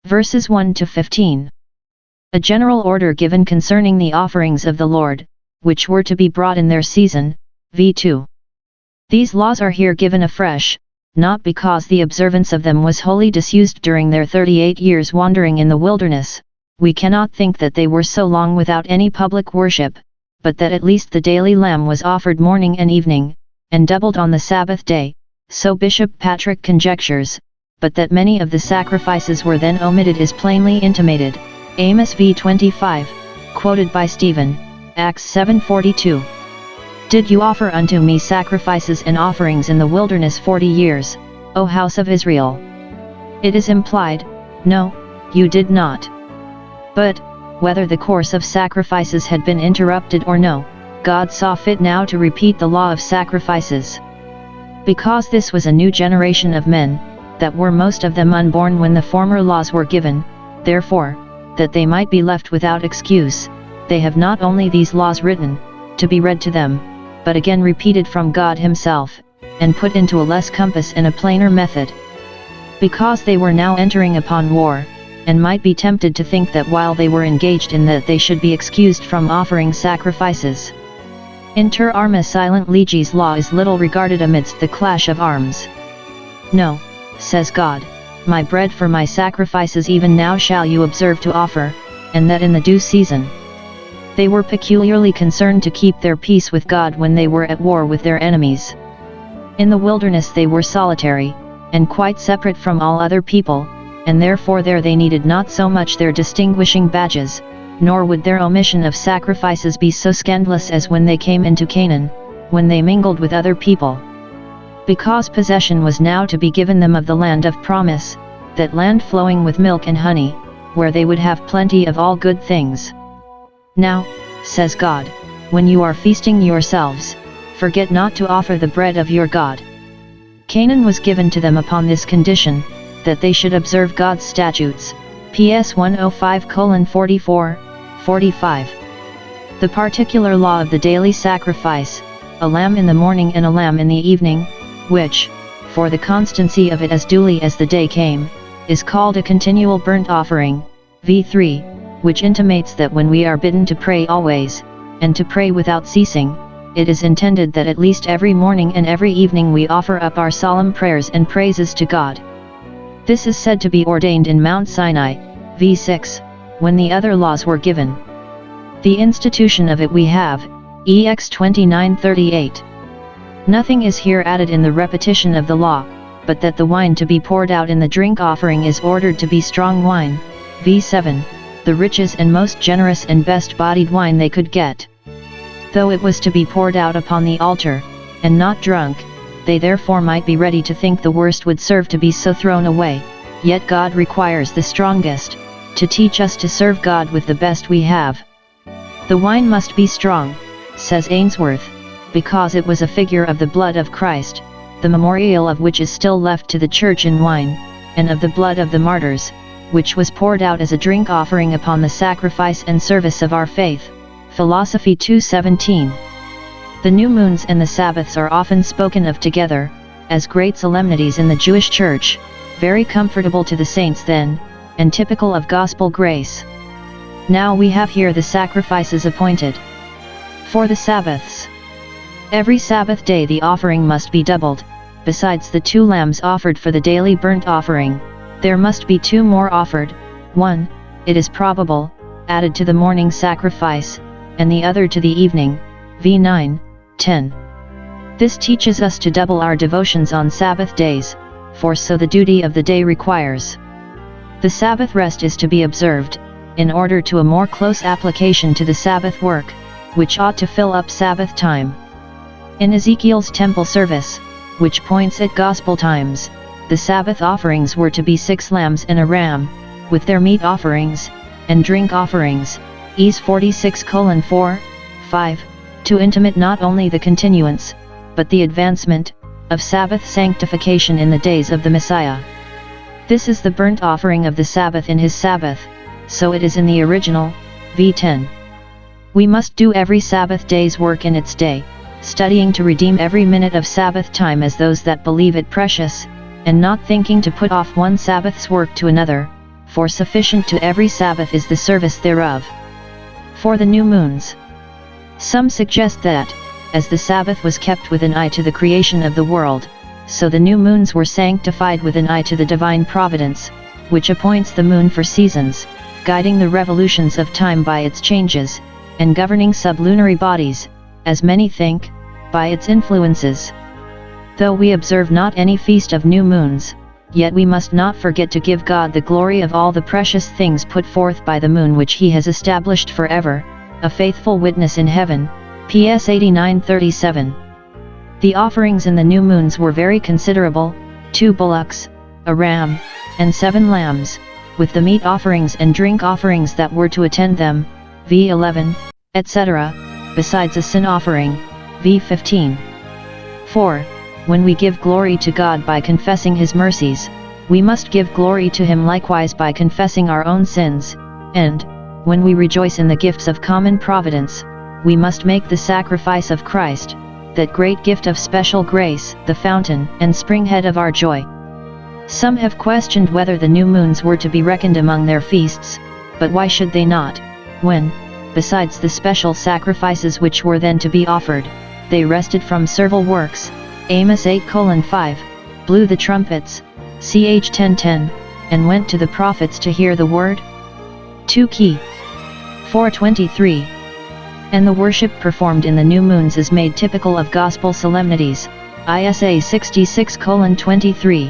Verses 1 to 15. A general order given concerning the offerings of the Lord, which were to be brought in their season, v2. These laws are here given afresh, not because the observance of them was wholly disused during their 38 years wandering in the wilderness, we cannot think that they were so long without any public worship, but that at least the daily lamb was offered morning and evening, and doubled on the Sabbath day, so Bishop Patrick conjectures, but that many of the sacrifices were then omitted is plainly intimated, Amos v 25, quoted by Stephen, Acts 7:42. Did you offer unto me sacrifices and offerings in the wilderness 40 years, O house of Israel? It is implied, no, you did not. But, whether the course of sacrifices had been interrupted or no, God saw fit now to repeat the law of sacrifices. Because this was a new generation of men, that were most of them unborn when the former laws were given, therefore, that they might be left without excuse, they have not only these laws written, to be read to them, but again repeated from God Himself, and put into a less compass and a plainer method. Because they were now entering upon war, and might be tempted to think that while they were engaged in that they should be excused from offering sacrifices. Inter arma silent leges law is little regarded amidst the clash of arms. No, says God, my bread for my sacrifices even now shall you observe to offer, and that in the due season. They were peculiarly concerned to keep their peace with God when they were at war with their enemies. In the wilderness they were solitary, and quite separate from all other people, and therefore there they needed not so much their distinguishing badges, nor would their omission of sacrifices be so scandalous as when they came into Canaan, when they mingled with other people. Because possession was now to be given them of the land of promise, that land flowing with milk and honey, where they would have plenty of all good things. Now, says God, when you are feasting yourselves, forget not to offer the bread of your God. Canaan was given to them upon this condition, that they should observe God's statutes, PS 105:44, 45. The particular law of the daily sacrifice, a lamb in the morning and a lamb in the evening, which, for the constancy of it as duly as the day came, is called a continual burnt offering, v3, which intimates that when we are bidden to pray always, and to pray without ceasing, it is intended that at least every morning and every evening we offer up our solemn prayers and praises to God. This is said to be ordained in Mount Sinai, v6, when the other laws were given. The institution of it we have, EX 29:38. Nothing is here added in the repetition of the law, but that the wine to be poured out in the drink offering is ordered to be strong wine, v7, the richest and most generous and best-bodied wine they could get. Though it was to be poured out upon the altar, and not drunk, they therefore might be ready to think the worst would serve to be so thrown away, yet God requires the strongest, to teach us to serve God with the best we have. The wine must be strong, says Ainsworth, because it was a figure of the blood of Christ, the memorial of which is still left to the church in wine, and of the blood of the martyrs, which was poured out as a drink offering upon the sacrifice and service of our faith. Philosophy 2:17. The new moons and the Sabbaths are often spoken of together, as great solemnities in the Jewish Church, very comfortable to the saints then, and typical of gospel grace. Now we have here the sacrifices appointed for the Sabbaths. Every Sabbath day the offering must be doubled, besides the 2 lambs offered for the daily burnt offering, there must be 2 more offered, one, it is probable, added to the morning sacrifice, and the other to the evening, v9, 10. This teaches us to double our devotions on Sabbath days, for so the duty of the day requires. The Sabbath rest is to be observed, in order to a more close application to the Sabbath work, which ought to fill up Sabbath time. In Ezekiel's temple service, which points at gospel times, the Sabbath offerings were to be 6 lambs and a ram, with their meat offerings, and drink offerings, Es 46:4, 5, to intimate not only the continuance, but the advancement, of Sabbath sanctification in the days of the Messiah. This is the burnt offering of the Sabbath in his Sabbath, so it is in the original, v10. We must do every Sabbath day's work in its day, studying to redeem every minute of Sabbath time as those that believe it precious, and not thinking to put off one Sabbath's work to another, for sufficient to every Sabbath is the service thereof. For the new moons. Some suggest that, as the Sabbath was kept with an eye to the creation of the world, so the new moons were sanctified with an eye to the divine providence, which appoints the moon for seasons, guiding the revolutions of time by its changes, and governing sublunary bodies, as many think, by its influences. Though we observe not any feast of new moons, yet we must not forget to give God the glory of all the precious things put forth by the moon which he has established forever, a faithful witness in heaven. PS 89:37. The offerings in the new moons were very considerable, 2 bullocks, a ram, and 7 lambs, with the meat offerings and drink offerings that were to attend them, v11, etc., besides a sin offering, v15. 4. When we give glory to God by confessing his mercies, we must give glory to him likewise by confessing our own sins, and, when we rejoice in the gifts of common providence, we must make the sacrifice of Christ, that great gift of special grace, the fountain and springhead of our joy. Some have questioned whether the new moons were to be reckoned among their feasts, but why should they not, when, besides the special sacrifices which were then to be offered, they rested from servile works, Amos 8:5, blew the trumpets, ch 10:10, and went to the prophets to hear the word? 2 Key 4:23. And the worship performed in the new moons is made typical of gospel solemnities, ISA 66:23.